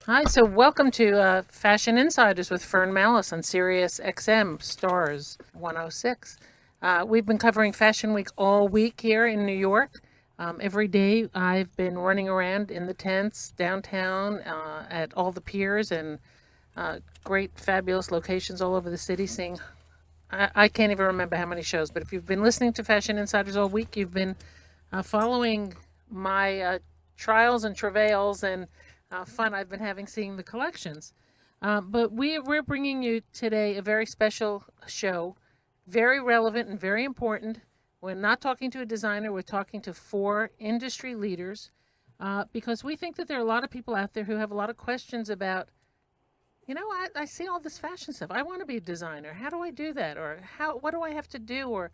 Hi, so welcome to Fashion Insiders with Fern Mallis on Sirius Stars 106. We've been covering Fashion Week all week here in New York. Every day I've been running around in the tents downtown at all the piers and great, fabulous locations all over the city, seeing I can't even remember how many shows, but if you've been listening to Fashion Insiders all week, you've been following my trials and travails and fun I've been having seeing the collections. But we're bringing you today a very special show, very relevant and very important. We're not talking to a designer, we're talking to four industry leaders because we think that there are a lot of people out there who have a lot of questions about I see all this fashion stuff. I want to be a designer. How do I do that? Or what do I have to do? Or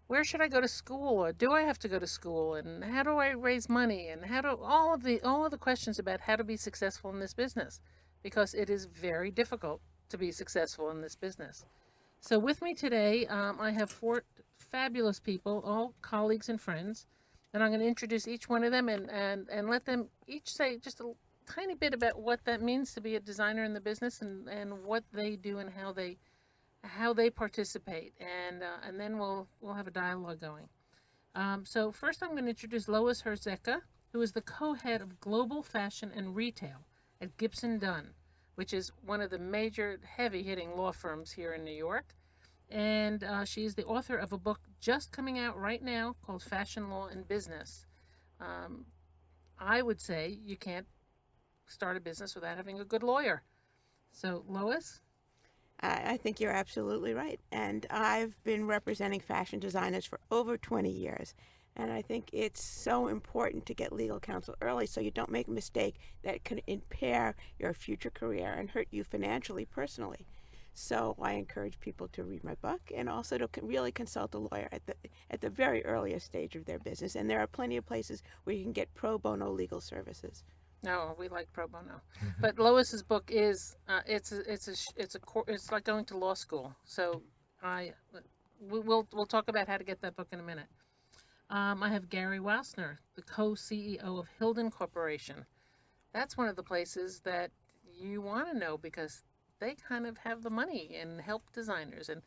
where should I go to school? Or do I have to go to school? And how do I raise money? And how do all of the questions about how to be successful in this business? Because it is very difficult to be successful in this business. So with me today, I have four fabulous people, all colleagues and friends, and I'm going to introduce each one of them and let them each say just a tiny bit about what that means to be a designer in the business and what they do and how they participate, and then we'll have a dialogue going. So first, I'm going to introduce Lois Herzeka, who is the co-head of Global Fashion and Retail at Gibson Dunn, which is one of the major heavy-hitting law firms here in New York. And she is the author of a book just coming out right now called Fashion Law and Business. I would say you can't start a business without having a good lawyer. So, Lois? I think you're absolutely right. And I've been representing fashion designers for over 20 years. And I think it's so important to get legal counsel early so you don't make a mistake that can impair your future career and hurt you financially, personally. So I encourage people to read my book and also to really consult a lawyer at the very earliest stage of their business. And there are plenty of places where you can get pro bono legal services. No, we like pro bono. But Lois's book is it's like going to law school. So I we'll talk about how to get that book in a minute. I have Gary Wassner, the co-CEO of Hilden Corporation. That's one of the places that you want to know because they kind of have the money and help designers. And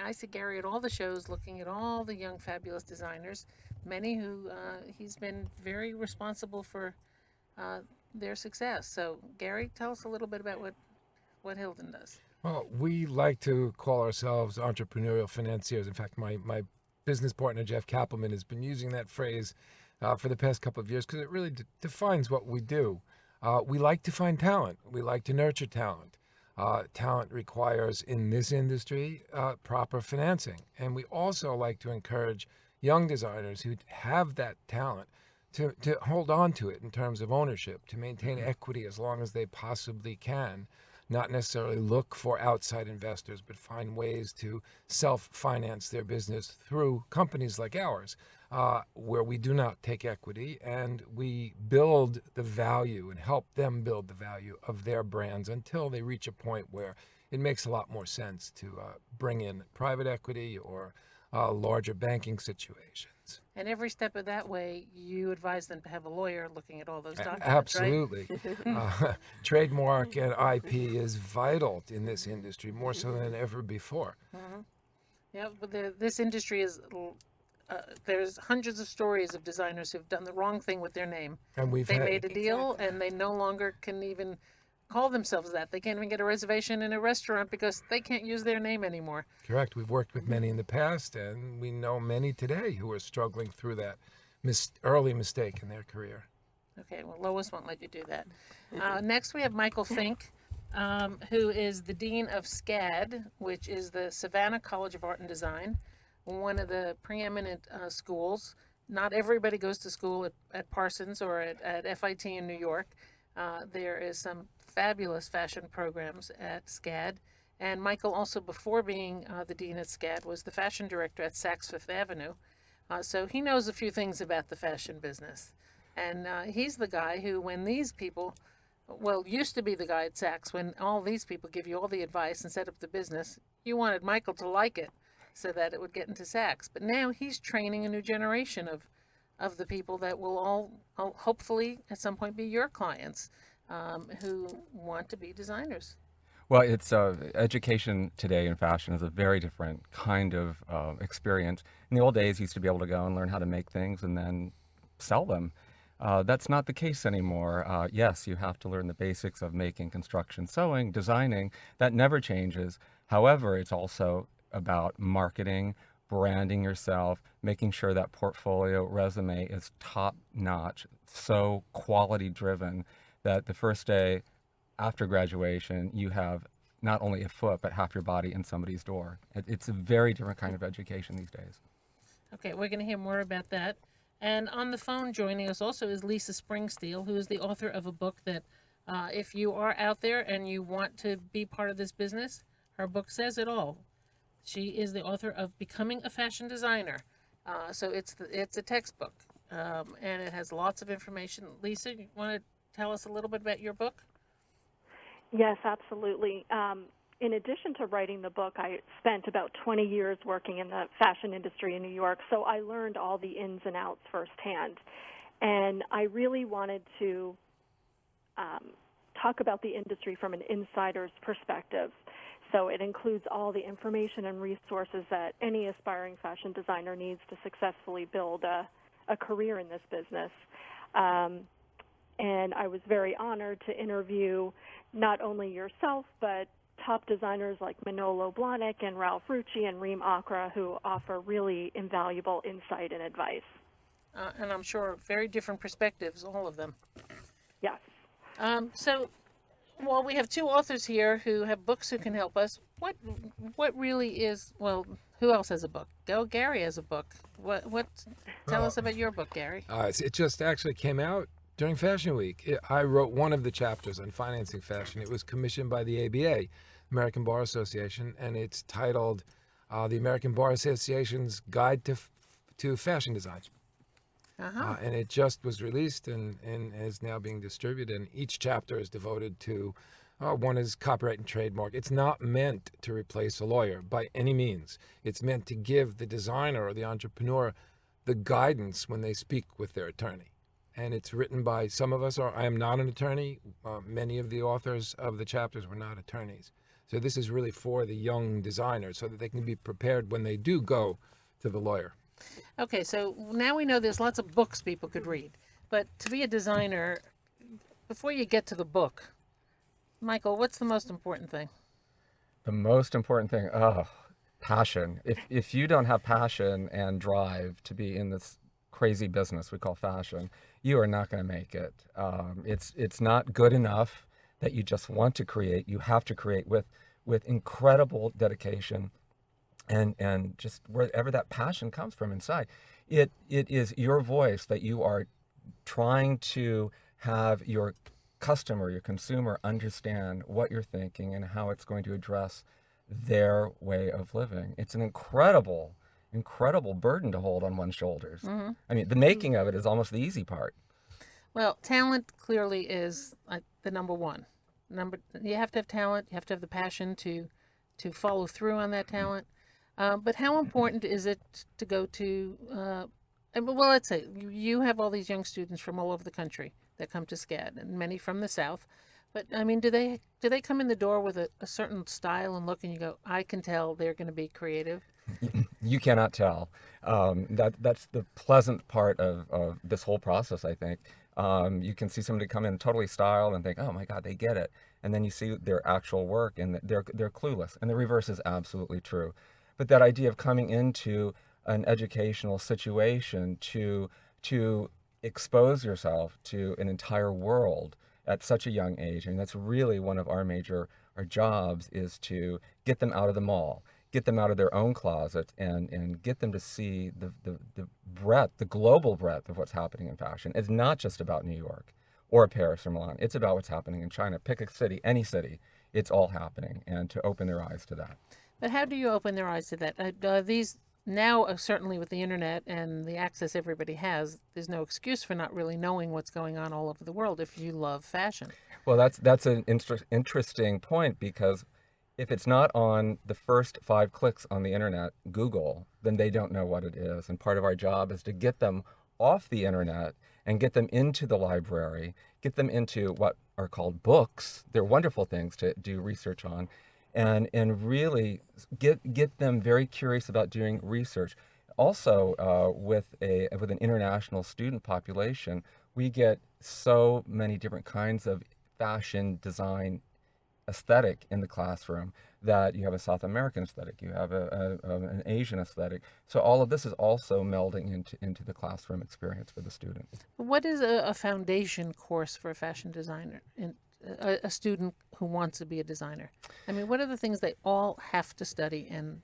I see Gary at all the shows looking at all the young, fabulous designers, many who he's been very responsible for uh, their success. So, Gary, tell us a little bit about what Hilden does. Well, we like to call ourselves entrepreneurial financiers. In fact, my business partner, Jeff Kappelman, has been using that phrase for the past couple of years because it really defines what we do. We like to find talent. We like to nurture talent. Talent requires, in this industry, proper financing. And we also like to encourage young designers who have that talent to hold on to it in terms of ownership, to maintain equity as long as they possibly can, not necessarily look for outside investors, but find ways to self-finance their business through companies like ours, where we do not take equity and we build the value and help them build the value of their brands until they reach a point where it makes a lot more sense to bring in private equity or larger banking situations. And every step of that way, you advise them to have a lawyer looking at all those documents, Absolutely. right? Trademark and IP is vital in this industry, more so than ever before. Mm-hmm. Yeah, but this industry is. There's hundreds of stories of designers who've done the wrong thing with their name. And They made a deal, Exactly. and they no longer can even call themselves that. They can't even get a reservation in a restaurant because they can't use their name anymore. Correct. We've worked with many in the past, and we know many today who are struggling through that early mistake in their career. Okay, well, Lois won't let you do that. Next, we have Michael Fink, who is the Dean of SCAD, which is the Savannah College of Art and Design, one of the preeminent schools. Not everybody goes to school at Parsons or at FIT in New York. There is some fabulous fashion programs at SCAD. And Michael, also before being the dean at SCAD, was the fashion director at Saks Fifth Avenue. So he knows a few things about the fashion business. And he's the guy who, when these people, well, used to be the guy at Saks, when all these people give you all the advice and set up the business, you wanted Michael to like it so that it would get into Saks. But now he's training a new generation of the people that will all hopefully at some point be your clients. who want to be designers. Well, it's education today in fashion is a very different kind of experience. In the old days, you used to be able to go and learn how to make things and then sell them. That's not the case anymore. Yes, you have to learn the basics of making, construction, sewing, designing. That never changes. However, it's also about marketing, branding yourself, making sure that portfolio resume is top notch, so quality driven that the first day after graduation, you have not only a foot, but half your body in somebody's door. It's a very different kind of education these days. Okay, we're going to hear more about that. And on the phone joining us also is Lisa Springsteel, who is the author of a book that if you are out there and you want to be part of this business, her book says it all. She is the author of Becoming a Fashion Designer. So it's a textbook, and it has lots of information. Lisa, you want to tell us a little bit about your book? Yes, absolutely. In addition to writing the book, I spent about 20 years working in the fashion industry in New York, so I learned all the ins and outs firsthand. And I really wanted to talk about the industry from an insider's perspective. So it includes all the information and resources that any aspiring fashion designer needs to successfully build a career in this business. And I was very honored to interview not only yourself, but top designers like Manolo Blahnik and Ralph Rucci and Reem Akra, who offer really invaluable insight and advice. And I'm sure very different perspectives, all of them. Yes. So, while we have two authors here who have books who can help us, what really is, well, who else has a book? Gary has a book. Tell us about your book, Gary. It just actually came out during Fashion Week. I wrote one of the chapters on financing fashion. It was commissioned by the ABA, American Bar Association, and it's titled The American Bar Association's Guide to Fashion Design. And it just was released and is now being distributed. And each chapter is devoted to, one is copyright and trademark. It's not meant to replace a lawyer by any means. It's meant to give the designer or the entrepreneur the guidance when they speak with their attorney. And it's written by some of us. I am not an attorney. Many of the authors of the chapters were not attorneys. So this is really for the young designers so that they can be prepared when they do go to the lawyer. Okay, so now we know there's lots of books people could read. But to be a designer, before you get to the book, Michael, what's the most important thing? The most important thing, passion. If you don't have passion and drive to be in this crazy business we call fashion, you are not going to make it. It's not good enough that you just want to create. You have to create with incredible dedication and just wherever that passion comes from inside. It is your voice that you are trying to have your customer, your consumer, understand what you're thinking and how it's going to address their way of living. It's an incredible burden to hold on one's shoulders. Mm-hmm. I mean, the making of it is almost the easy part. Well, talent clearly is the number one. You have to have talent. You have to have the passion to follow through on that talent. But how important is it to go to? Well, let's say you have all these young students from all over the country that come to SCAD, and many from the South. But I mean, do they come in the door with a certain style and look, and you go, I can tell they're going to be creative? You cannot tell. That's the pleasant part of this whole process, I think. You can see somebody come in totally styled and think, oh my God, they get it. And then you see their actual work and they're clueless. And the reverse is absolutely true. But that idea of coming into an educational situation to expose yourself to an entire world at such a young age, and that's really one of our jobs, is to get them out of the mall, get them out of their own closet, and get them to see the breadth, the global breadth of what's happening in fashion. It's not just about New York or Paris or Milan. It's about what's happening in China. Pick a city, any city, it's all happening, and to open their eyes to that. But how do you open their eyes to that? These now, certainly with the internet and the access everybody has, there's no excuse for not really knowing what's going on all over the world if you love fashion. Well, that's an interesting point, because if it's not on the first 5 clicks on the internet, Google, then they don't know what it is. And part of our job is to get them off the internet and get them into the library, get them into what are called books. They're wonderful things to do research on, and really get them very curious about doing research. Also, with an international student population, we get so many different kinds of fashion design aesthetic in the classroom, that you have a South American aesthetic, you have an Asian aesthetic. So all of this is also melding into the classroom experience for the student. What is a foundation course for a fashion designer, in a student who wants to be a designer? I mean, what are the things they all have to study and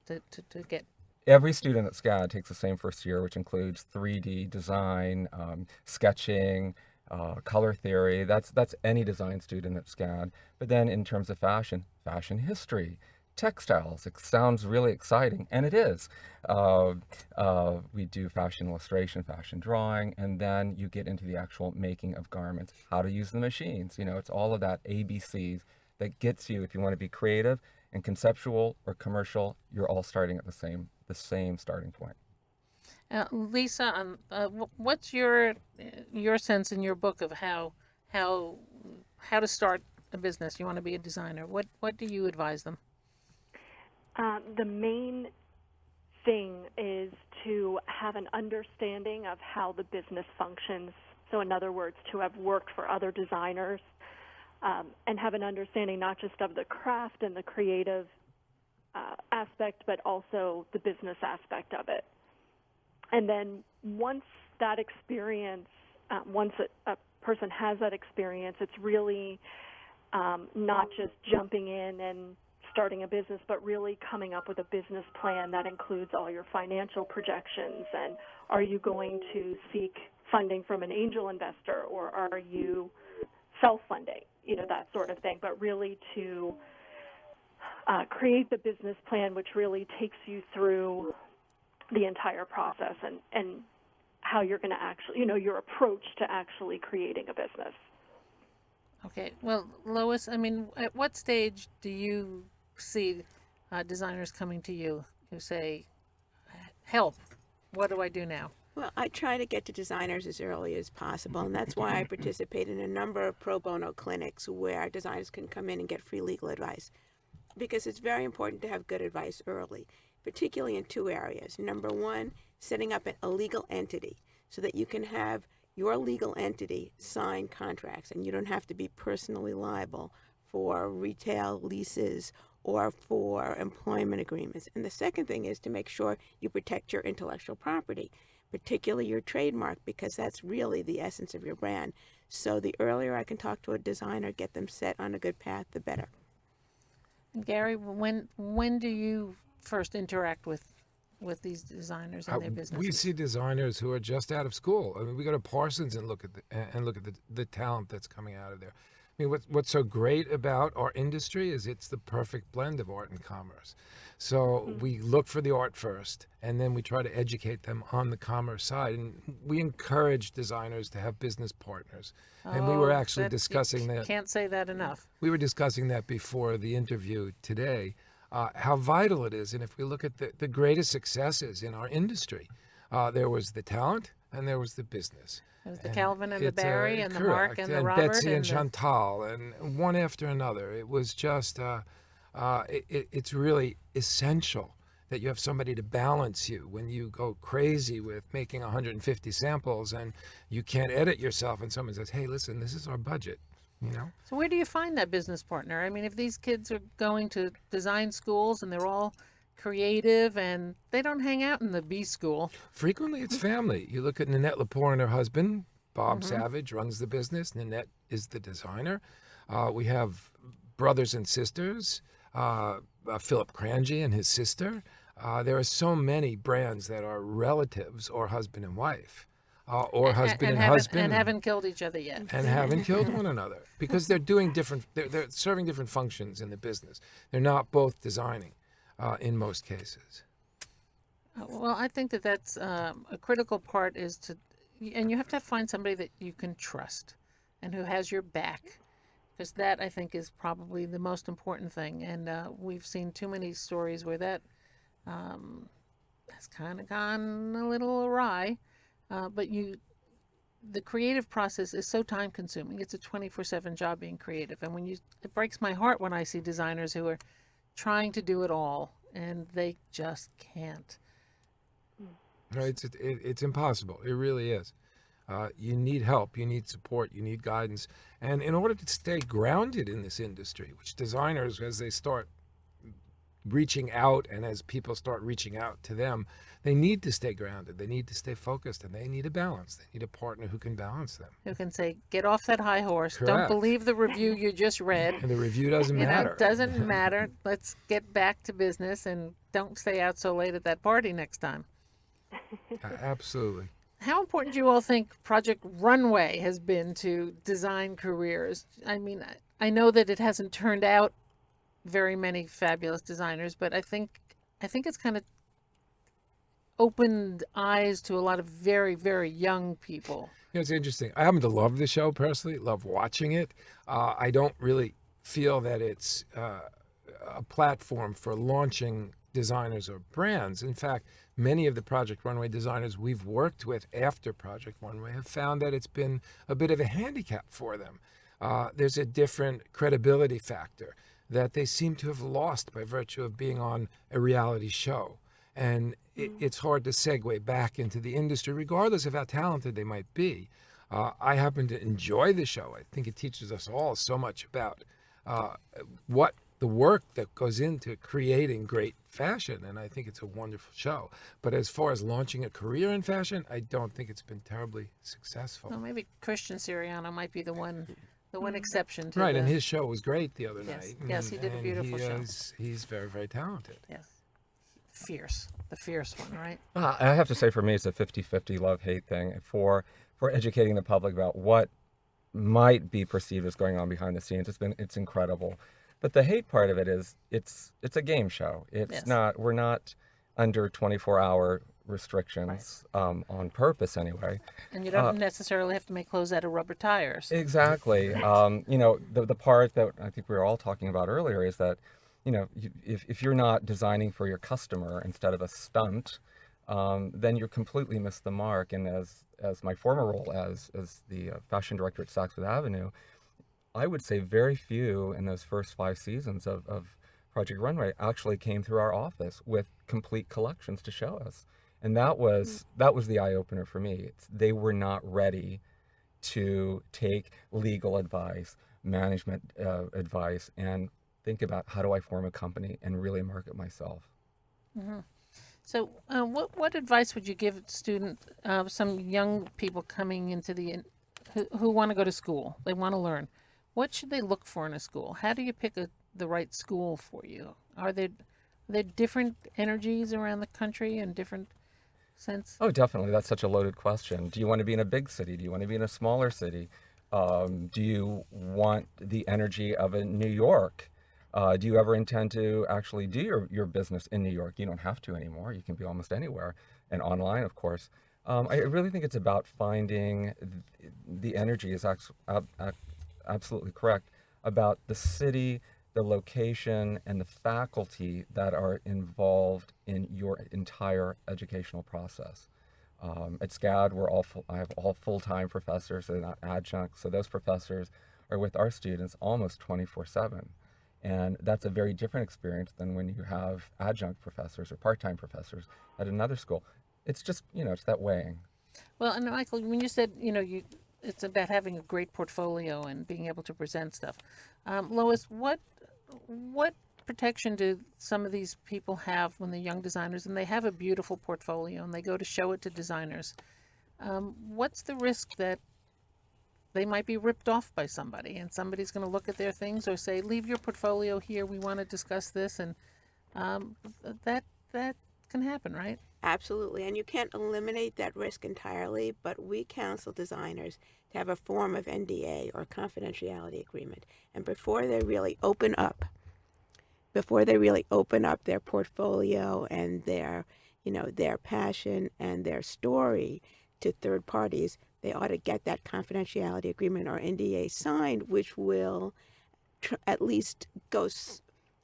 to get? Every student at SCAD takes the same first year, which includes 3D design, sketching, color theory. That's any design student at SCAD. But then in terms of fashion history, textiles. It sounds really exciting, and it is. We do fashion illustration, fashion drawing, and then you get into the actual making of garments, how to use the machines. You know, it's all of that ABCs that gets you, if you want to be creative and conceptual or commercial, you're all starting at the same starting point. Lisa, what's your sense in your book of how to start a business? You want to be a designer. What do you advise them? The main thing is to have an understanding of how the business functions. So in other words, to have worked for other designers and have an understanding not just of the craft and the creative aspect, but also the business aspect of it. And then once that experience, once a person has that experience, it's really not just jumping in and starting a business, but really coming up with a business plan that includes all your financial projections. And are you going to seek funding from an angel investor, or are you self-funding, you know, that sort of thing. But really to create the business plan, which really takes you through the entire process and how you're going to actually, you know, your approach to actually creating a business. Okay. Well, Lois, I mean, at what stage do you see designers coming to you who say, help, what do I do now? Well, I try to get to designers as early as possible, and that's why I participate in a number of pro bono clinics where designers can come in and get free legal advice, because it's very important to have good advice early, particularly in two areas. Number one, setting up a legal entity so that you can have your legal entity sign contracts and you don't have to be personally liable for retail leases or for employment agreements. And the second thing is to make sure you protect your intellectual property, particularly your trademark, because that's really the essence of your brand. So the earlier I can talk to a designer, get them set on a good path, the better. Gary, when do you first interact with these designers and their businesses? We see designers who are just out of school. I mean, we go to Parsons and look at the talent that's coming out of there. I mean, what's so great about our industry is it's the perfect blend of art and commerce. So we look for the art first, and then we try to educate them on the commerce side. And we encourage designers to have business partners. And we were actually discussing that. Can't say that enough. We were discussing that before the interview today, how vital it is. And if we look at the greatest successes in our industry, there was the talent and there was the business. There's the Calvin and the Barry and the Mark and the Robert. Betsy and Chantal, and one after another. It was just, it's really essential that you have somebody to balance you when you go crazy with making 150 samples and you can't edit yourself and someone says, hey, listen, this is our budget, you know? So where do you find that business partner? I mean, if these kids are going to design schools and they're all creative and they don't hang out in the B school. Frequently it's family. You look at Nanette Lepore and her husband, Bob Savage, runs the business. Nanette is the designer. We have brothers and sisters, Philip Cranji and his sister. There are so many brands that are relatives or husband and wife. Or husband and husband. And haven't killed each other yet. And haven't killed one another. Because they're doing different, they're serving different functions in the business. They're not both designing. In most cases. Well, I think that's a critical part is and you have to find somebody that you can trust and who has your back, because that, I think, is probably the most important thing. And we've seen too many stories where that has kind of gone a little awry, but the creative process is so time consuming. It's a 24/7 job being creative. And it breaks my heart when I see designers who are trying to do it all and they just can't. No, it's impossible. It really is. You need help, you need support, you need guidance. And in order to stay grounded in this industry, which designers, as they start reaching out and as people start reaching out to them, they need to stay grounded, they need to stay focused, and they need a balance. They need a partner who can balance them. Who can say, get off that high horse. Correct. Don't believe the review you just read. And the review doesn't You know, matter. it doesn't matter. Let's get back to business and don't stay out so late at that party next time. Absolutely. How important do you all think Project Runway has been to design careers? I mean, I know that it hasn't turned out very many fabulous designers, but I think it's kind of opened eyes to a lot of very, very young people. You know, it's interesting. I happen to love the show personally, love watching it. I don't really feel that it's a platform for launching designers or brands. In fact, many of the Project Runway designers we've worked with after Project Runway have found that it's been a bit of a handicap for them. There's a different credibility factor that they seem to have lost by virtue of being on a reality show. And it's hard to segue back into the industry, regardless of how talented they might be. I happen to enjoy the show. I think it teaches us all so much about what the work that goes into creating great fashion, and I think it's a wonderful show. But as far as launching a career in fashion, I don't think it's been terribly successful. Well, maybe Christian Siriano might be the one exception to Right, the, and his show was great the other Yes, night. yes, he did a beautiful show. He's very, very talented. yes, the fierce one, right? I have to say, for me, it's a 50-50 love-hate thing for educating the public about what might be perceived as going on behind the scenes. It's incredible. But the hate part of it is it's a game show. It's Yes. not, we're not under 24-hour restrictions, on purpose anyway. And you don't necessarily have to make clothes out of rubber tires. Exactly. You know, the part that I think we were all talking about earlier is that, you know, if you're not designing for your customer instead of a stunt, then you're completely missed the mark. And as my former role as the fashion director at Saks Fifth Avenue, I would say very few in those first 5 seasons of Project Runway actually came through our office with complete collections to show us. And that was the eye-opener for me. They were not ready to take legal advice, management advice, and think about, how do I form a company and really market myself? Mm-hmm. So what advice would you give some young people coming into who want to go to school? They want to learn. What should they look for in a school? How do you pick the right school for you? Are there different energies around the country and different sense? Oh, definitely. That's such a loaded question. Do you want to be in a big city? Do you want to be in a smaller city? Do you want the energy of a New York? Do you ever intend to actually do your business in New York? You don't have to anymore. You can be almost anywhere, and online, of course. I really think it's about finding the energy is absolutely correct about the city, the location, and the faculty that are involved in your entire educational process. At SCAD, I have all full-time professors, they're not adjuncts, so those professors are with our students almost 24/7. And that's a very different experience than when you have adjunct professors or part-time professors at another school. It's just, it's that weighing. Well, and Michael, when you said, it's about having a great portfolio and being able to present stuff. Lois, what protection do some of these people have when they're young designers and they have a beautiful portfolio and they go to show it to designers? What's the risk that they might be ripped off by somebody and somebody's going to look at their things or say, leave your portfolio here, we want to discuss this, and that can happen, right? Absolutely, and you can't eliminate that risk entirely, but we counsel designers to have a form of NDA or confidentiality agreement. And before they really open up their portfolio and their passion and their story to third parties, they ought to get that confidentiality agreement or NDA signed, which will at least go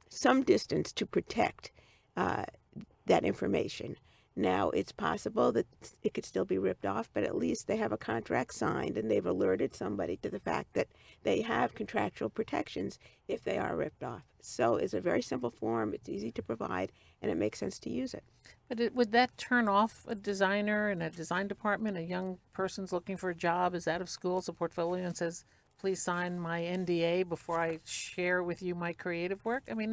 some distance to protect that information. Now, it's possible that it could still be ripped off, but at least they have a contract signed and they've alerted somebody to the fact that they have contractual protections if they are ripped off. So it's a very simple form, it's easy to provide, and it makes sense to use it. But would that turn off a designer in a design department? A young person's looking for a job, is out of school, it's a portfolio, and says, please sign my NDA before I share with you my creative work? I mean,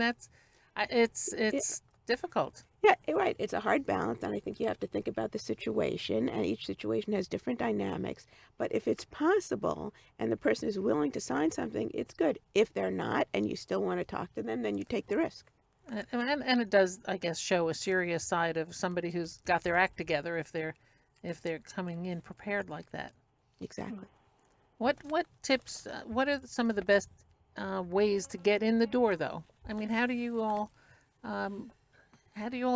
it's difficult. Yeah, you're right. It's a hard balance, and I think you have to think about the situation, and each situation has different dynamics. But if it's possible and the person is willing to sign something, it's good. If they're not, and you still want to talk to them, then you take the risk. And it does, I guess, show a serious side of somebody who's got their act together if they're coming in prepared like that. Exactly. What tips? What are some of the best ways to get in the door, though? I mean, how do you all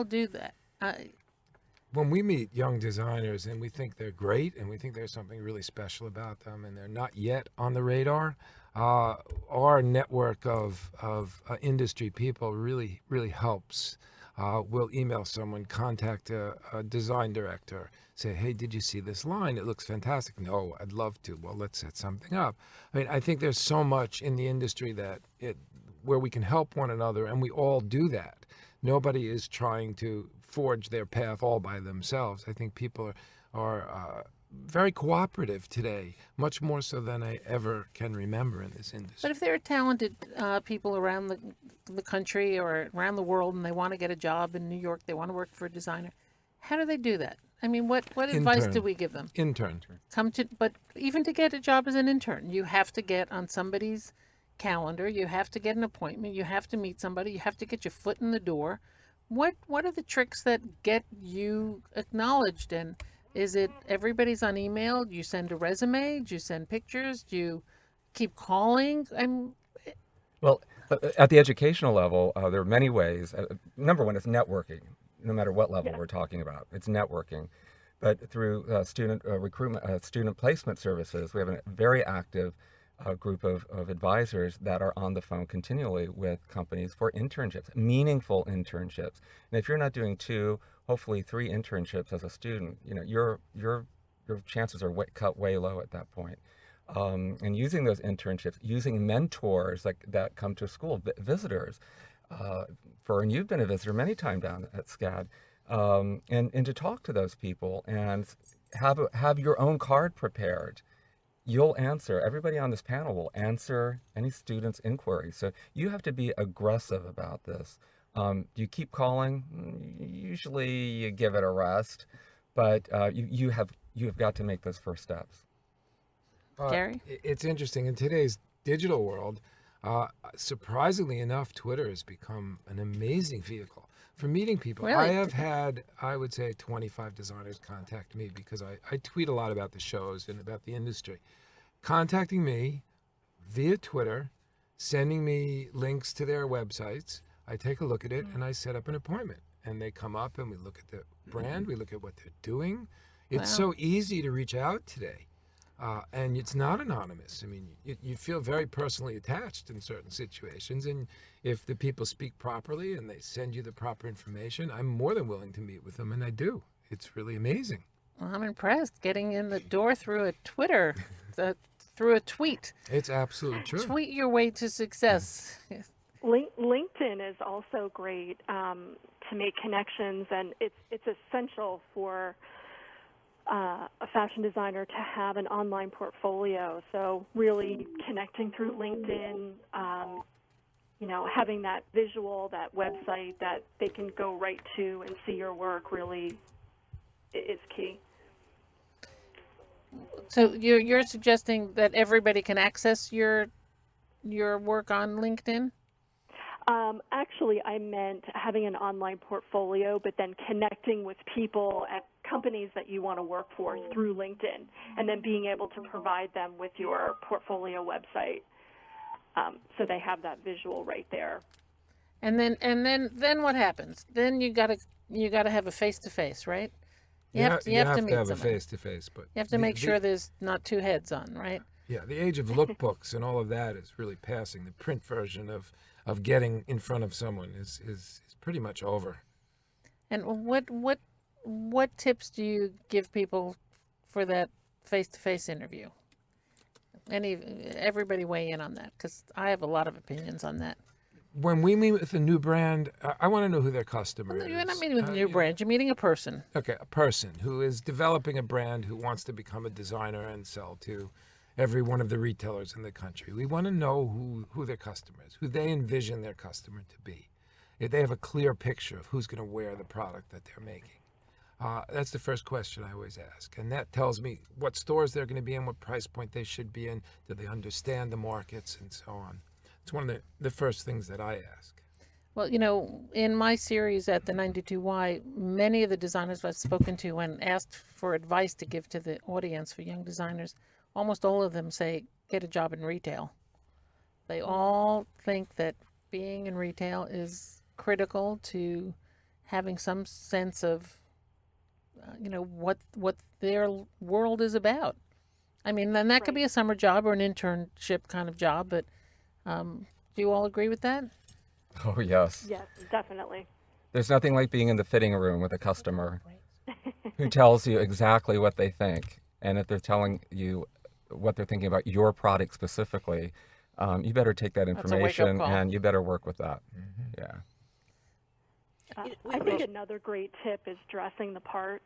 do that? When we meet young designers and we think they're great and we think there's something really special about them and they're not yet on the radar, our network of industry people really helps. We'll email someone, contact a design director, say, hey, did you see this line? It looks fantastic. No, I'd love to. Well, let's set something up. I mean, I think there's so much in the industry where we can help one another, and we all do that. Nobody is trying to forge their path all by themselves. I think people are very cooperative today, much more so than I ever can remember in this industry. But if there are talented people around the country or around the world and they want to get a job in New York, they want to work for a designer, how do they do that? I mean, what advice do we give them? Intern. But even to get a job as an intern, you have to get on somebody's calendar, you have to get an appointment, you have to meet somebody, you have to get your foot in the door. What are the tricks that get you acknowledged? And is it everybody's on email? Do you send a resume? Do you send pictures? Do you keep calling? Well, at the educational level, there are many ways. Number one is networking, no matter what level we're talking about. It's networking. But through student recruitment, student placement services, we have a very active group of advisors that are on the phone continually with companies for internships, meaningful internships. And if you're not doing 2, hopefully 3 internships as a student, your chances are cut way low at that point. And using those internships, using mentors that come to school, visitors. Fern, you've been a visitor many times down at SCAD, and to talk to those people and have your own card prepared. You'll answer, everybody on this panel will answer any student's inquiry. So you have to be aggressive about this. Do you keep calling? Usually you give it a rest, but you have got to make those first steps. Gary? It's interesting. In today's digital world, surprisingly enough, Twitter has become an amazing vehicle for meeting people. Really? I have had, I would say, 25 designers contact me because I tweet a lot about the shows and about the industry. Contacting me via Twitter, sending me links to their websites. I take a look at it and I set up an appointment. And they come up and we look at the brand, we look at what they're doing. It's so easy to reach out today. And it's not anonymous. I mean, you feel very personally attached in certain situations. And if the people speak properly and they send you the proper information, I'm more than willing to meet with them, and I do. It's really amazing. Well, I'm impressed. Getting in the door through a Twitter, through a tweet. It's absolutely true. Tweet your way to success. LinkedIn is also great to make connections, and it's essential for a fashion designer to have an online portfolio. So really connecting through LinkedIn, having that visual, that website that they can go right to and see your work really is key. So you're suggesting that everybody can access your work on LinkedIn? Actually, I meant having an online portfolio, but then connecting with people at companies that you want to work for through LinkedIn, and then being able to provide them with your portfolio website, so they have that visual right there. And then what happens? Then you gotta have a face-to-face, right? You have to meet have a somebody. face-to-face, but You have to make sure there's not 2 heads on, right? Yeah, the age of lookbooks and all of that is really passing. The print version of getting in front of someone is pretty much over. And what what tips do you give people for that face-to-face interview? Everybody weigh in on that, because I have a lot of opinions on that. When we meet with a new brand, I want to know who their customer is. You're not meeting with a new brand. You're meeting a person. Okay, a person who is developing a brand, who wants to become a designer and sell to every one of the retailers in the country. We want to know who their customer is, who they envision their customer to be. If they have a clear picture of who's going to wear the product that they're making. That's the first question I always ask. And that tells me what stores they're going to be in, what price point they should be in, do they understand the markets, and so on. It's one of the first things that I ask. Well, in my series at the 92Y, many of the designers I've spoken to, when asked for advice to give to the audience for young designers, almost all of them say, get a job in retail. They all think that being in retail is critical to having some sense of, what their world is about. I mean, and that could be a summer job or an internship kind of job, but do you all agree with that? Oh, yes. Yes, definitely. There's nothing like being in the fitting room with a customer who tells you exactly what they think. And if they're telling you what they're thinking about your product specifically, you better take that information and you better work with that. Mm-hmm. Yeah. I think another great tip is dressing the part,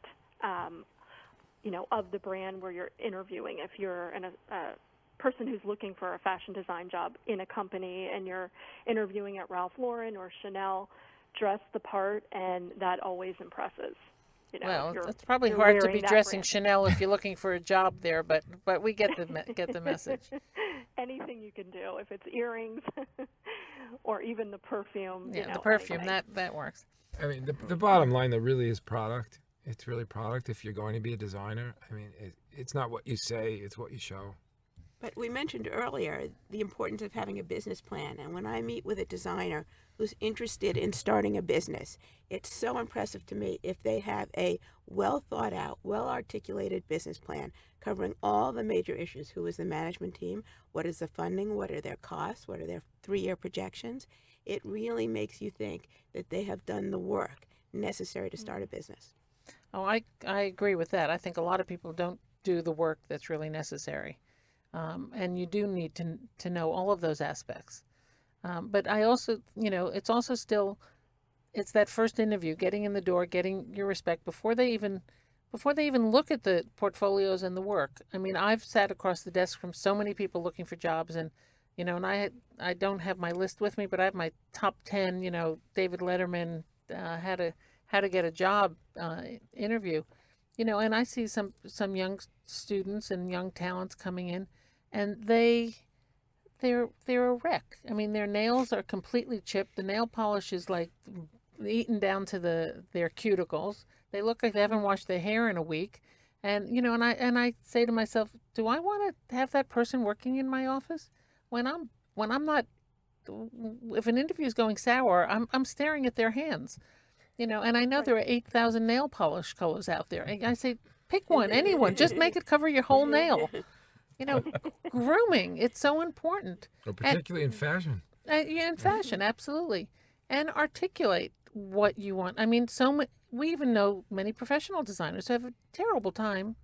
of the brand where you're interviewing. If you're a person who's looking for a fashion design job in a company and you're interviewing at Ralph Lauren or Chanel, dress the part, and that always impresses. Well, it's probably hard to be dressing Chanel if you're looking for a job there, but we get the message. Anything you can do, if it's earrings or even the perfume. Yeah, the perfume, that works. I mean, the bottom line, though, really is product. It's really product. If you're going to be a designer, I mean, it's not what you say, it's what you show. But we mentioned earlier the importance of having a business plan. And when I meet with a designer who's interested in starting a business, it's so impressive to me if they have a well thought out, well articulated business plan covering all the major issues. Who is the management team? What is the funding? What are their costs? What are their 3-year projections? It really makes you think that they have done the work necessary to start a business. Oh, I agree with that. I think a lot of people don't do the work that's really necessary. And you do need to know all of those aspects. But I also, it's also still, it's that first interview, getting in the door, getting your respect before they even look at the portfolios and the work. I mean, I've sat across the desk from so many people looking for jobs, and and I don't have my list with me, but I have my top 10. David Letterman, how to get a job interview. And I see some young students and young talents coming in, and they're a wreck. I mean, their nails are completely chipped. The nail polish is like eaten down to their cuticles. They look like they haven't washed their hair in a week. And and I say to myself, do I want to have that person working in my office when I'm not? If an interview is going sour, I'm staring at their hands. And I know there are 8,000 nail polish colors out there. And I say, pick one, anyone. Just make it cover your whole nail. Grooming, it's so important. Or particularly in fashion. Yeah, in fashion, absolutely. And articulate what you want. I mean, we even know many professional designers who have a terrible time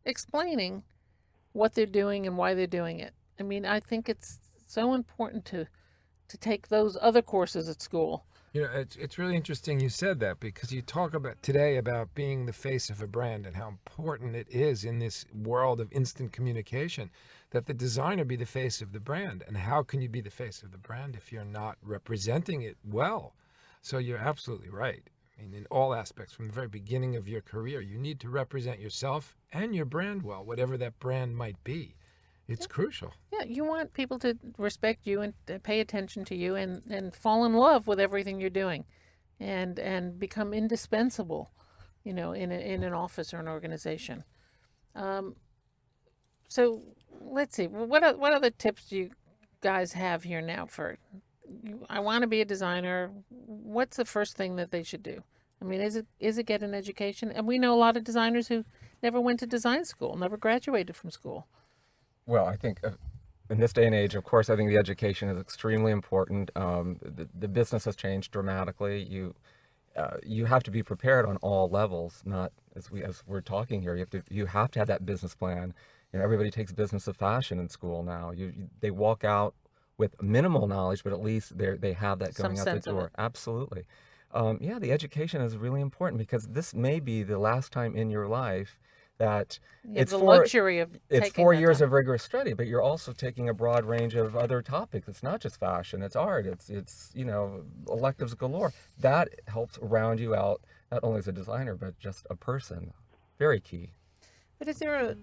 explaining what they're doing and why they're doing it. I mean, I think it's so important to take those other courses at school. It's really interesting you said that, because you talk today about being the face of a brand and how important it is in this world of instant communication that the designer be the face of the brand. And how can you be the face of the brand if you're not representing it well? So you're absolutely right. I mean, in all aspects, from the very beginning of your career, you need to represent yourself and your brand well, whatever that brand might be. It's crucial. Yeah, you want people to respect you and pay attention to you and fall in love with everything you're doing and become indispensable, in an office or an organization. So let's see, what other tips do you guys have here now for, I want to be a designer. What's the first thing that they should do? I mean, is it get an education? And we know a lot of designers who never went to design school, never graduated from school. Well, I think in this day and age, of course, I think the education is extremely important. The business has changed dramatically. you have to be prepared on all levels. Not as we're talking here. You have to have that business plan. You know, everybody takes business of fashion in school now. They walk out with minimal knowledge, but at least they have that Some going out the sense of door. it. Absolutely. Yeah, the education is really important because this may be the last time in your life that You have it's the for luxury of it's taking 4 years that of rigorous study, but you're also taking a broad range of other topics. It's not just fashion, it's art, it's you know, electives galore. That helps round you out not only as a designer but just a person. Very key. But is there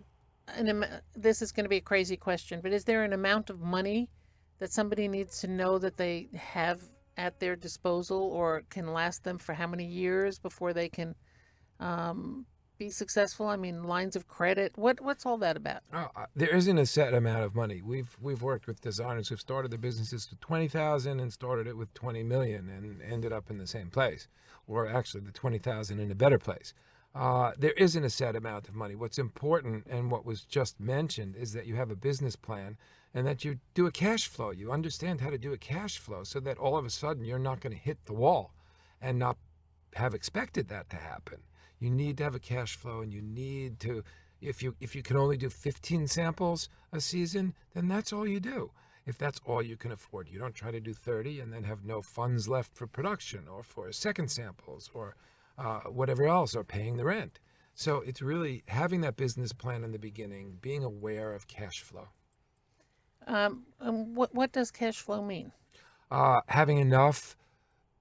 this is going to be a crazy question, but is there an amount of money that somebody needs to know that they have at their disposal or can last them for how many years before they can be successful? I mean, lines of credit. What's all that about? There isn't a set amount of money. We've worked with designers who've started their businesses with 20,000 and started it with 20 million and ended up in the same place, or actually the 20,000 in a better place. There isn't a set amount of money. What's important and what was just mentioned is that you have a business plan and that you do a cash flow. You understand how to do a cash flow so that all of a sudden you're not going to hit the wall and not have expected that to happen. You need to have a cash flow, and you need to, if you can only do 15 samples a season, then that's all you do. If that's all you can afford, you don't try to do 30 and then have no funds left for production or for second samples or whatever else, or paying the rent. So it's really having that business plan in the beginning, being aware of cash flow. What does cash flow mean? Having enough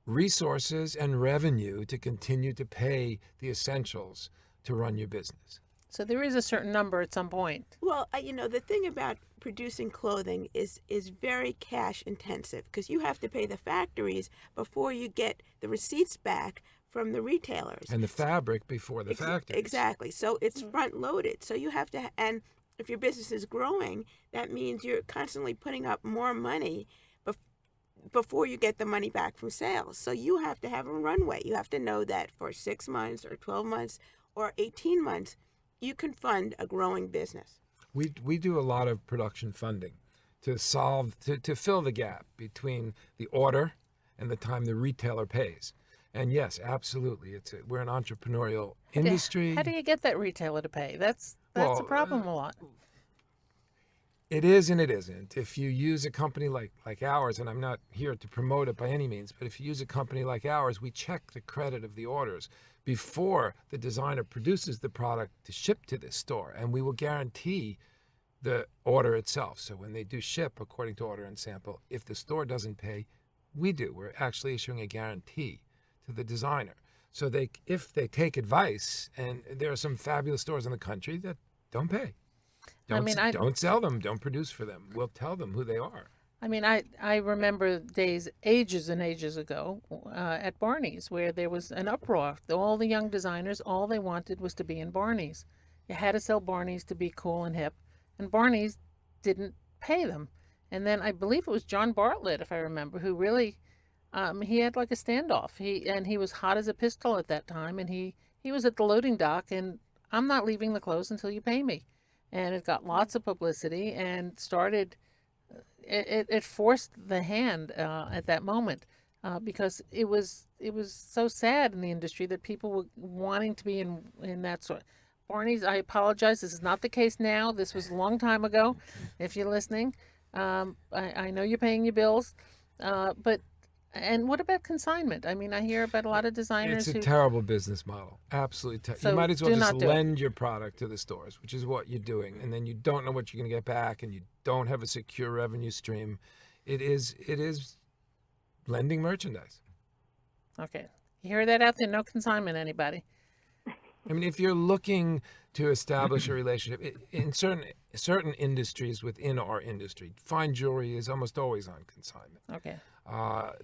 resources and revenue to continue to pay the essentials to run your business. So there is a certain number at some point. Well, you know, the thing about producing clothing is very cash intensive because you have to pay the factories before you get the receipts back from the retailers. And the fabric before the factories. Exactly. So it's front loaded. So you have to, and if your business is growing, that means you're constantly putting up more money before you get the money back from sales. So you have to have a runway. You have to know that for 6 months or 12 months or 18 months, you can fund a growing business. We do a lot of production funding to fill the gap between the order and the time the retailer pays. And yes, absolutely, we're an entrepreneurial industry. How do you get that retailer to pay? That's a problem a lot. It is and it isn't. If you use a company like ours, and I'm not here to promote it by any means, but if you use a company like ours, we check the credit of the orders before the designer produces the product to ship to this store, and we will guarantee the order itself. So when they do ship according to order and sample, if the store doesn't pay, we do. We're actually issuing a guarantee to the designer. So if they take advice, and there are some fabulous stores in the country that don't pay. Don't sell them, don't produce for them. We'll tell them who they are. I mean, I remember days, ages and ages ago, at Barney's, where there was an uproar. All the young designers, all they wanted was to be in Barney's. You had to sell Barney's to be cool and hip, and Barney's didn't pay them. And then I believe it was John Bartlett, if I remember, who really, he had like a standoff. He was hot as a pistol at that time, and he was at the loading dock, and I'm not leaving the clothes until you pay me. And it got lots of publicity and started, it forced the hand at that moment because it was so sad in the industry that people were wanting to be in that sort. Barney's, I apologize, this is not the case now. This was a long time ago, if you're listening. I know you're paying your bills, but and what about consignment? I mean, I hear about a lot of designers It's a terrible business model. Absolutely terrible. So you might as well do just not do it. lend your product to the stores, which is what you're doing. And then you don't know what you're going to get back, and you don't have a secure revenue stream. It is lending merchandise. Okay. You hear that out there? No consignment, anybody. I mean, if you're looking to establish a relationship in certain industries within our industry, fine jewelry is almost always on consignment. Okay.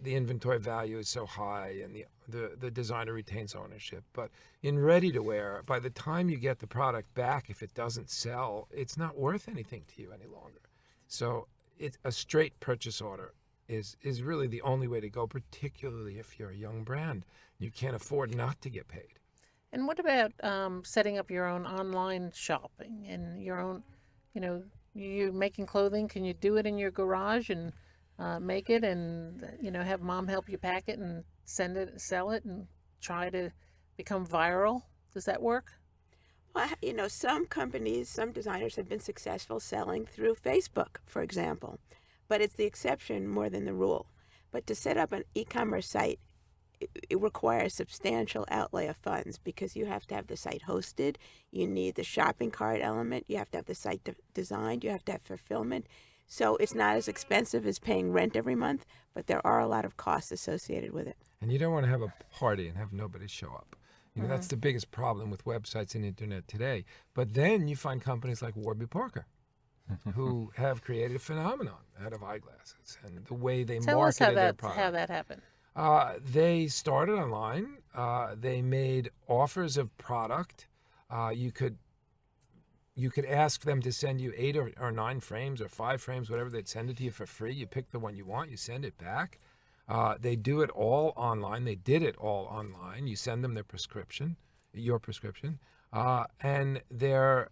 The inventory value is so high, and the designer retains ownership. But in ready-to-wear, by the time you get the product back, if it doesn't sell, it's not worth anything to you any longer. So a straight purchase order is really the only way to go, particularly if you're a young brand. You can't afford not to get paid. And what about setting up your own online shopping and your own, you're making clothing? Can you do it in your garage and make it and, have mom help you pack it and sell it and try to become viral? Does that work? Well, some companies, some designers have been successful selling through Facebook, for example, but it's the exception more than the rule. But to set up an e-commerce site, it requires substantial outlay of funds because you have to have the site hosted, you need the shopping cart element, you have to have the site designed, you have to have fulfillment. So it's not as expensive as paying rent every month, but there are a lot of costs associated with it. And you don't want to have a party and have nobody show up. That's the biggest problem with websites and internet today. But then you find companies like Warby Parker who have created a phenomenon out of eyeglasses and the way they Tell us marketed their product. how that happened. They started online. They made offers of product. You could ask them to send you 8 or 9 frames or 5 frames, whatever. They'd send it to you for free. You pick the one you want. You send it back. They do it all online. They did it all online. You send them your prescription, and their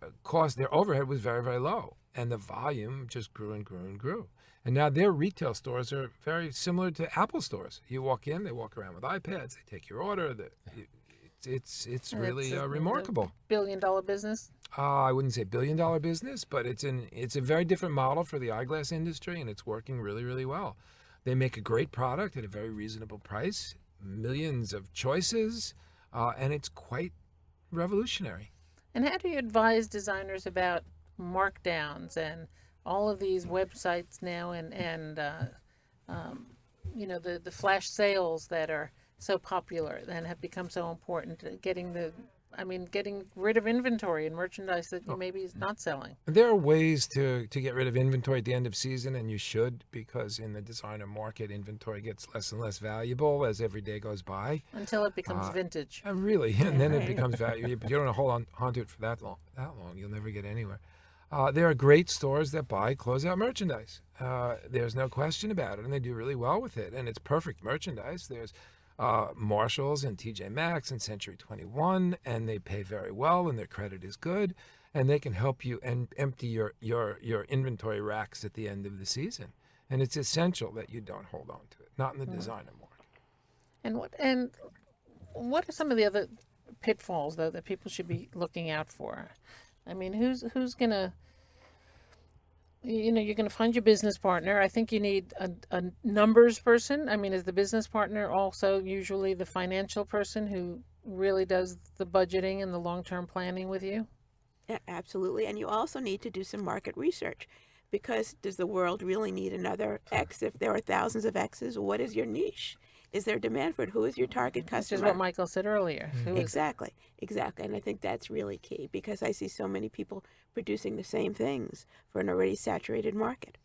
overhead was very, very low, and the volume just grew and grew and grew. And now their retail stores are very similar to Apple stores. You walk in, they walk around with iPads, they take your order. It's really remarkable. Billion-dollar business. I wouldn't say billion-dollar business, but it's a very different model for the eyeglass industry, and it's working really, really well. They make a great product at a very reasonable price, millions of choices, and it's quite revolutionary. And how do you advise designers about markdowns and all of these websites now and the flash sales that are so popular and have become so important, getting rid of inventory and merchandise that maybe is not selling? There are ways to get rid of inventory at the end of season, and you should, because in the designer market, inventory gets less and less valuable as every day goes by. Until it becomes vintage. Really, and then it becomes valuable. But you don't want to hold on to it for that long. You'll never get anywhere. There are great stores that buy closeout merchandise. There's no question about it, and they do really well with it, and it's perfect merchandise. There's Marshalls and TJ Maxx and Century 21, and they pay very well, and their credit is good, and they can help you empty your inventory racks at the end of the season. And it's essential that you don't hold on to it, not in the designer market. And what are some of the other pitfalls though that people should be looking out for? I mean, who's gonna? You're going to find your business partner. I think you need a numbers person. I mean, is the business partner also usually the financial person who really does the budgeting and the long-term planning with you? Yeah, absolutely. And you also need to do some market research, because does the world really need another X? If there are thousands of X's, what is your niche? Is there demand for it? Who is your target customer? Which is what Michael said earlier. Exactly. And I think that's really key, because I see so many people producing the same things for an already saturated market.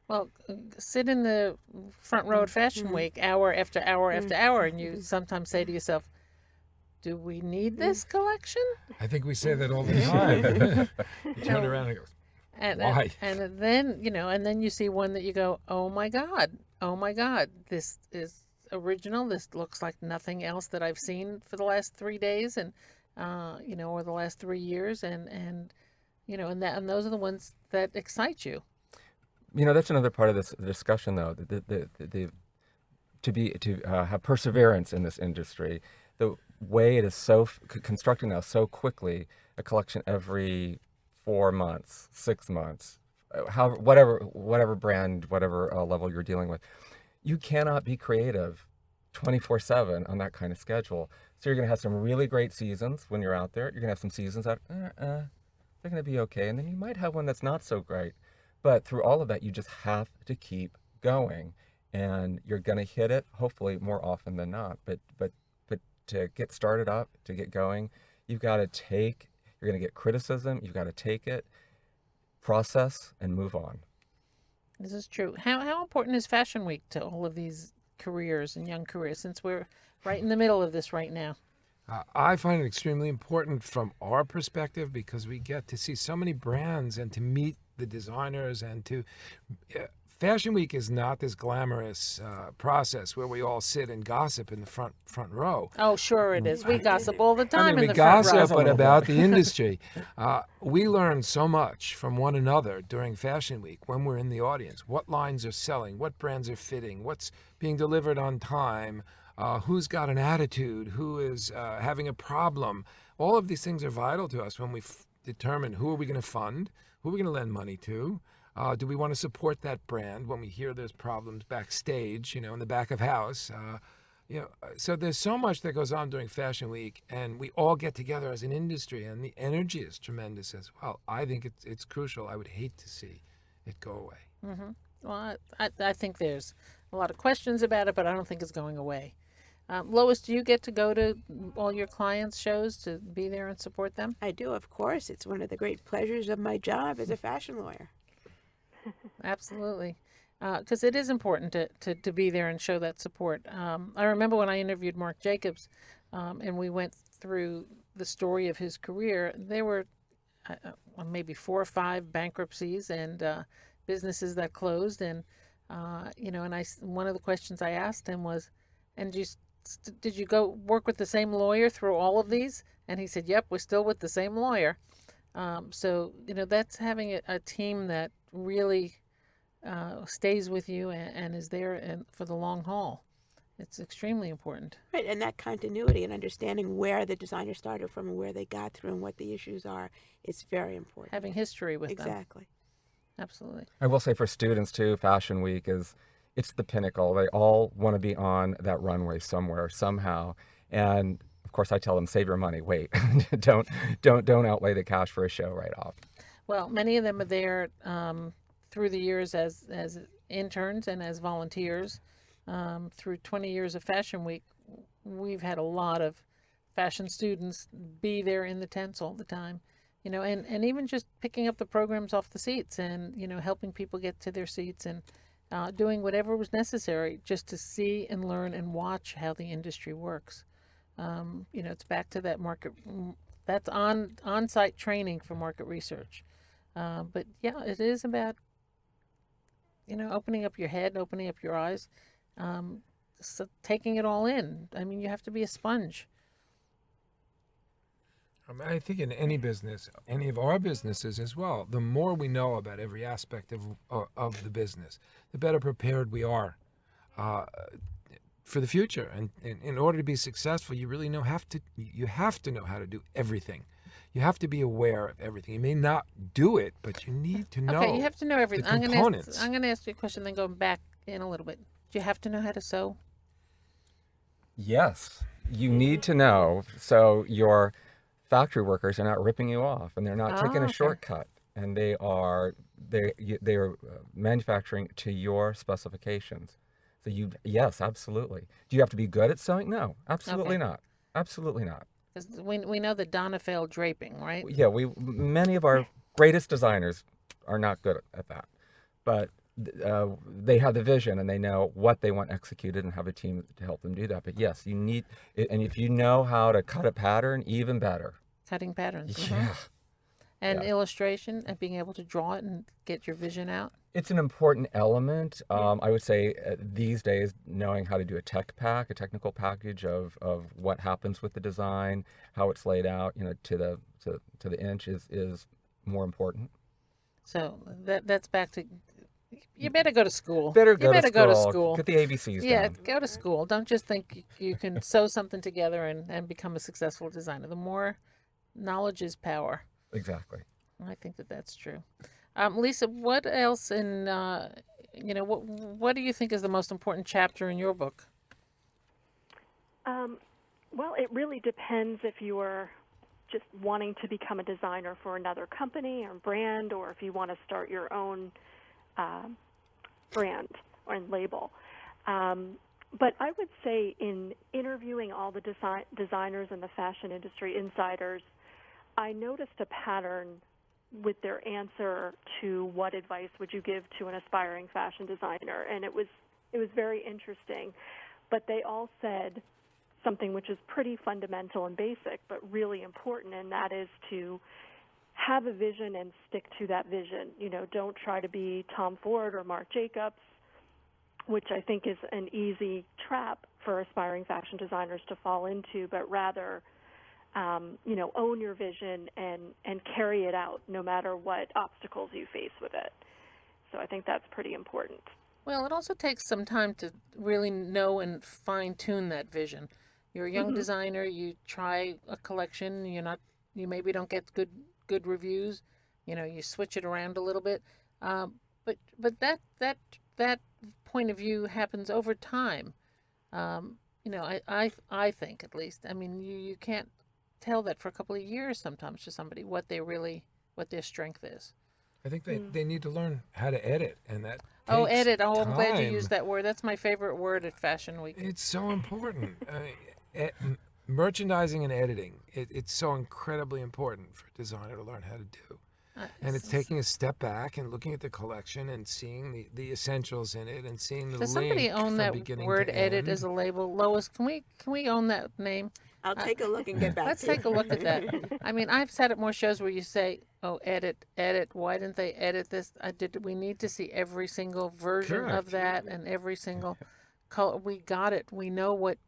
Well, sit in the front row at Fashion Week hour after hour after hour, and you sometimes say to yourself, do we need this collection? I think we say that all the time. You turn around and go, why? And then, and then you see one that you go, oh my God, this is original. This looks like nothing else that I've seen for the last 3 days and or the last 3 years, and those are the ones that excite you. That's another part of this discussion, though. To have perseverance in this industry, the way it is constructing now so quickly, a collection every 4 months, 6 months, whatever brand, whatever level you're dealing with. You cannot be creative 24/7 on that kind of schedule. So you're going to have some really great seasons when you're out there. You're going to have some seasons that they're going to be okay, and then you might have one that's not so great. But through all of that, you just have to keep going, and you're going to hit it hopefully more often than not. But to get started up, to get going, you're going to get criticism. You've got to take it, process, and move on. This is true. How important is Fashion Week to all of these careers and young careers, since we're right in the middle of this right now? I find it extremely important from our perspective, because we get to see so many brands and to meet the designers and to Fashion Week is not this glamorous process where we all sit and gossip in the front row. Oh, sure it is. We gossip all the I time mean, we in the front row. gossip, but about the industry. We learn so much from one another during Fashion Week when we're in the audience. What lines are selling, what brands are fitting, what's being delivered on time, who's got an attitude, who is having a problem. All of these things are vital to us when we determine who are we going to fund, who are we going to lend money to. Do we want to support that brand when we hear there's problems backstage, in the back of house? So there's so much that goes on during Fashion Week, and we all get together as an industry, and the energy is tremendous as well. I think it's crucial. I would hate to see it go away. Well, I think there's a lot of questions about it, but I don't think it's going away. Lois, do you get to go to all your clients' shows to be there and support them? I do, of course. It's one of the great pleasures of my job as a fashion lawyer. Absolutely. Because it is important to be there and show that support. I remember when I interviewed Marc Jacobs and we went through the story of his career, there were maybe 4 or 5 bankruptcies and businesses that closed. And, one of the questions I asked him was, and did you go work with the same lawyer through all of these? And he said, yep, we're still with the same lawyer. So that's having a team that really stays with you and is there for the long haul. It's extremely important. Right, and that continuity and understanding where the designer started from and where they got through and what the issues are is very important. Having history with them. Exactly. Absolutely. I will say for students too, Fashion Week it's the pinnacle. They all want to be on that runway somewhere, somehow. And of course I tell them, save your money, wait. don't outlay the cash for a show right off. Well, many of them are there through the years as interns and as volunteers. Through 20 years of Fashion Week, we've had a lot of fashion students be there in the tents all the time, and even just picking up the programs off the seats and, helping people get to their seats and doing whatever was necessary just to see and learn and watch how the industry works. It's back to that market. That's on-site training for market research. But yeah, it is about, opening up your head, opening up your eyes, so taking it all in. I mean, you have to be a sponge. I think in any business, any of our businesses as well, the more we know about every aspect of the business, the better prepared we are for the future. And in order to be successful, you really you have to know how to do everything. You have to be aware of everything. You may not do it, but you need to know. Okay, you have to know everything. The components. I'm going to ask you a question, then go back in a little bit. Do you have to know how to sew? Yes, you need to know so your factory workers are not ripping you off and they're not taking a shortcut, and they are manufacturing to your specifications. So yes, absolutely. Do you have to be good at sewing? No, absolutely not. Absolutely not. Because we know that Donna failed draping, right? Yeah, many of our greatest designers are not good at that, but they have the vision and they know what they want executed and have a team to help them do that. But yes, you need, and if you know how to cut a pattern, even better. Cutting patterns. Yeah. And illustration and being able to draw it and get your vision out. It's an important element. I would say these days, knowing how to do a technical package of what happens with the design, how it's laid out, to the inch is more important. So that's back to, you better go to school. Go to school. Get the ABCs Yeah, down. go to school. Don't just think you can sew something together and become a successful designer. The more knowledge is power. Exactly. I think that's true. Lisa, what else what do you think is the most important chapter in your book? Well, it really depends if you're just wanting to become a designer for another company or brand, or if you want to start your own brand or label. But I would say in interviewing all the designers and the fashion industry insiders, I noticed a pattern with their answer to what advice would you give to an aspiring fashion designer, and it was very interesting. But they all said something which is pretty fundamental and basic, but really important, and that is to have a vision and stick to that vision. You know, don't try to be Tom Ford or Marc Jacobs, which I think is an easy trap for aspiring fashion designers to fall into, but rather, you know, own your vision and carry it out no matter what obstacles you face with it. So I think that's pretty important. Well, it also takes some time to really know and fine-tune that vision. You're a young designer, you try a collection, you maybe don't get good reviews, you know, you switch it around a little bit. But that point of view happens over time. You know, I think, at least. I mean, you can't tell that for a couple of years sometimes to somebody what their strength is. I think they need to learn how to edit, and that Oh, takes edit. Oh, I'm glad you time. used that word. That's my favorite word at Fashion Week. It's so important. Merchandising and editing, it's so incredibly important for a designer to learn how to do. And it's taking a step back and looking at the collection and seeing the essentials in it and seeing the Does link somebody own from that beginning word to edit end. as a label? Lois, can we own that name? I'll take a look and get back Let's to you. take a look at that. I mean, I've sat at more shows where you say, "Oh, edit. Why didn't they edit this?" We need to see every single version Correct. of that and every single color. We got it. We know what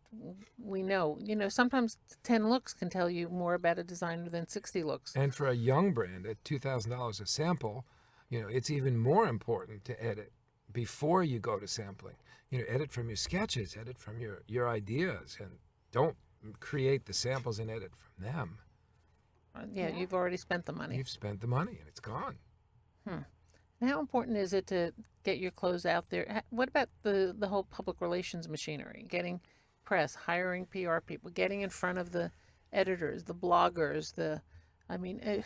we know. You know, sometimes 10 looks can tell you more about a designer than 60 looks. And for a young brand at $2,000 a sample, you know, it's even more important to edit before you go to sampling. You know, edit from your sketches, edit from your ideas, and don't create the samples and edit from them. Yeah, you've already spent the money. You've spent the money and it's gone. And how important is it to get your clothes out there? What about the whole public relations machinery? Getting press, hiring PR people, getting in front of the editors, the bloggers,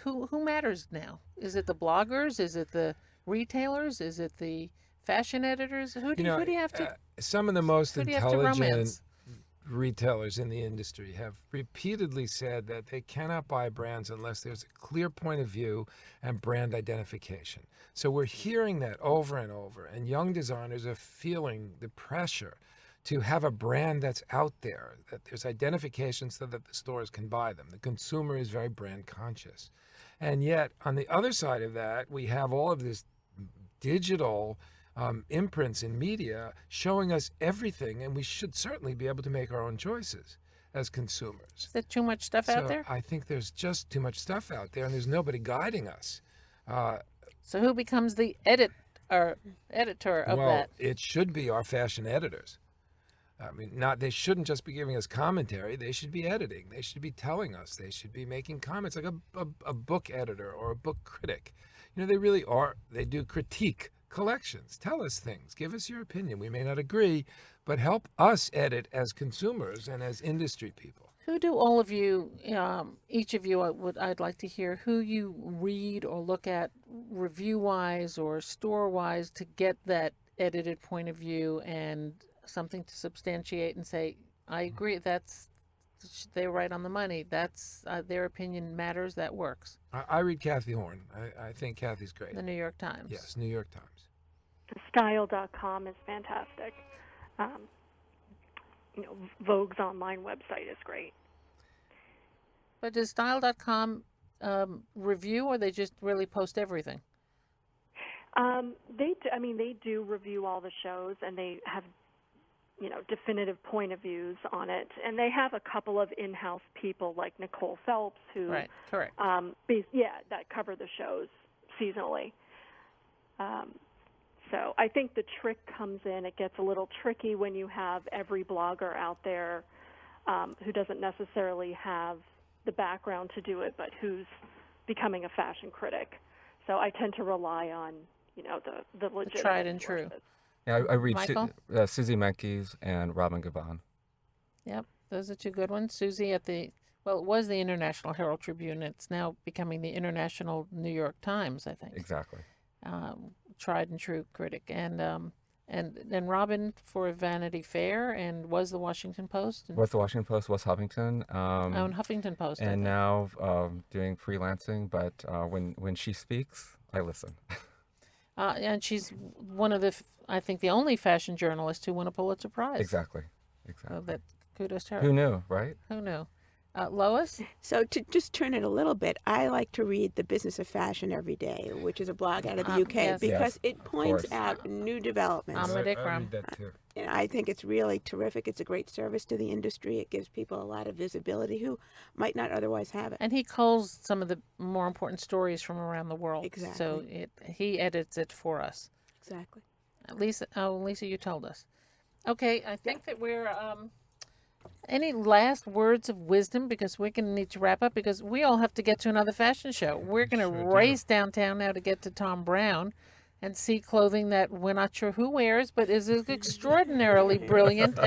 who matters now? Is it the bloggers? Is it the retailers? Is it the fashion editors? Who do you have to? Some of the most who do you have to intelligent romance? retailers in the industry have repeatedly said that they cannot buy brands unless there's a clear point of view and brand identification. So we're hearing that over and over, and young designers are feeling the pressure to have a brand that's out there, that there's identification so that the stores can buy them. The consumer is very brand conscious. And yet, on the other side of that, we have all of this digital imprints in media showing us everything, and we should certainly be able to make our own choices as consumers. Is there too much stuff out there? I think there's just too much stuff out there, and there's nobody guiding us. So who becomes the editor of Well, that? it should be our fashion editors. I mean, they shouldn't just be giving us commentary. They should be editing. They should be telling us. They should be making comments, like a book editor or a book critic. You know, they really are. They do critique collections. Tell us things. Give us your opinion. We may not agree, but help us edit as consumers and as industry people. Who do all of you, each of you, I'd like to hear who you read or look at review-wise or store-wise to get that edited point of view and something to substantiate and say, I agree, they're right on the money. That's their opinion matters. That works. I read Kathy Horn. I think Kathy's great. The New York Times. Yes, New York Times. Style.com is fantastic. Vogue's online website is great. But does Style.com review, or they just really post everything? They do review all the shows, and they have definitive point of views on it. And they have a couple of in-house people like Nicole Phelps who, Right, correct. that cover the shows seasonally. So I think the trick comes in. It gets a little tricky when you have every blogger out there who doesn't necessarily have the background to do it, but who's becoming a fashion critic. So I tend to rely on, the legitimate tried and true. sources. Yeah, I read Michael? Susie Menkes and Robin Gavon. Yep, those are two good ones. Susie it was the International Herald Tribune. It's now becoming the International New York Times, I think. Exactly. Tried and true critic. And then Robin for Vanity Fair and was the Washington Post. Was the Washington Post, was Huffington. And Huffington Post. I And think. now doing freelancing, but when she speaks, I listen. And she's one of I think the only fashion journalist who won a Pulitzer Prize. Exactly. So that kudos to her. Who knew, right? Who knew? Lois? So to just turn it a little bit, I like to read The Business of Fashion every day, which is a blog out of the UK, yes. because Yes, it of points course. out new developments. I'm I with read Ikram. that too. And I think it's really terrific. It's a great service to the industry. It gives people a lot of visibility who might not otherwise have it. And he culls some of the more important stories from around the world. So Exactly. he edits it for us. Exactly. Lisa, you told us. Okay, I think that we're any last words of wisdom, because we're going to need to wrap up, because we all have to get to another fashion show. We're going to Sure do. race downtown now to get to Tom Brown and see clothing that we're not sure who wears, but is extraordinarily brilliant,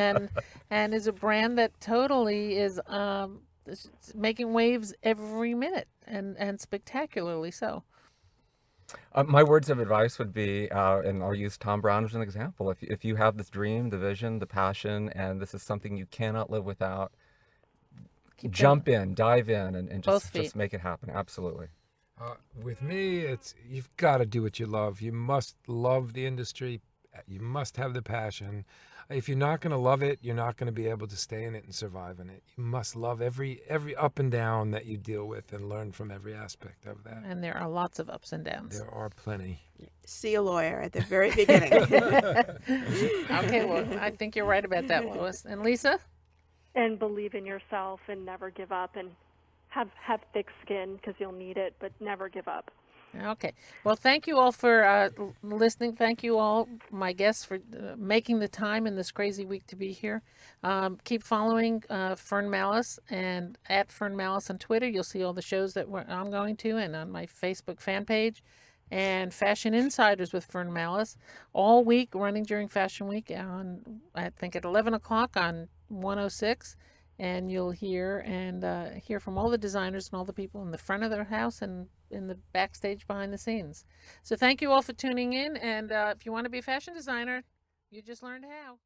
and is a brand that totally is making waves every minute, and spectacularly so. My words of advice would be, and I'll use Tom Brown as an example. If you have this dream, the vision, the passion, and this is something you cannot live without, Keep jump in, dive in, and Both just feet. make it happen. Absolutely. With me, it's you've got to do what you love. You must love the industry. You must have the passion. If you're not going to love it, you're not going to be able to stay in it and survive in it. You must love every up and down that you deal with and learn from every aspect of that. And there are lots of ups and downs. There are plenty. See a lawyer at the very beginning. Okay, well, I think you're right about that, Lois. And Lisa? And believe in yourself and never give up, and have thick skin, because you'll need it, but never give up. Okay. Well, thank you all for listening. Thank you all, my guests, for making the time in this crazy week to be here. Keep following Fern Mallis, and at Fern Mallis on Twitter. You'll see all the shows that I'm going to, and on my Facebook fan page. And Fashion Insiders with Fern Mallis all week, running during Fashion Week on, I think, at 11 o'clock on 106. And you'll hear from all the designers and all the people in the front of their house and in the backstage behind the scenes. So thank you all for tuning in. And if you want to be a fashion designer, you just learned how.